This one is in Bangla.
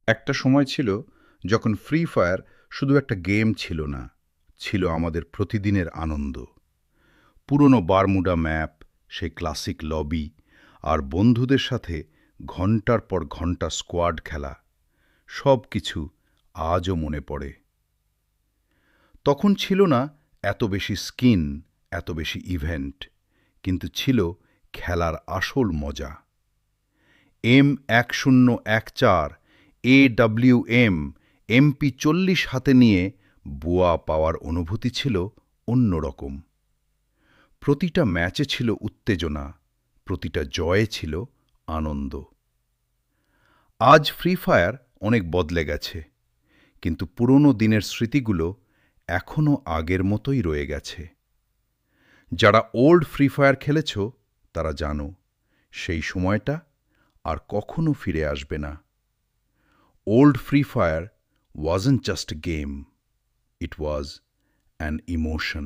একটা সময় ছিল যখন ফ্রি ফায়ার শুধু একটা গেম ছিল না, ছিল আমাদের প্রতিদিনের আনন্দ। পুরনো বারমুডা ম্যাপ, সেই ক্লাসিক লবি, আর বন্ধুদের সাথে ঘন্টার পর ঘন্টা স্কোয়াড খেলা, সব কিছু আজও মনে পড়ে। তখন ছিল না এত বেশি স্কিন, এত বেশি ইভেন্ট, কিন্তু ছিল খেলার আসল মজা। M1014, AWM, MP40 হাতে নিয়ে বুয়া পাওয়ার অনুভূতি ছিল অন্যরকম। প্রতিটা ম্যাচে ছিল উত্তেজনা, প্রতিটা জয়ে ছিল আনন্দ। আজ ফ্রি ফায়ার অনেক বদলে গেছে, কিন্তু পুরনো দিনের স্মৃতিগুলো এখনও আগের মতোই রয়ে গেছে। যারা ওল্ড ফ্রি ফায়ার খেলেছ, তারা জানো সেই সময়টা আর কখনো ফিরে আসবে না। Old free fire wasn't just a game, it was an emotion.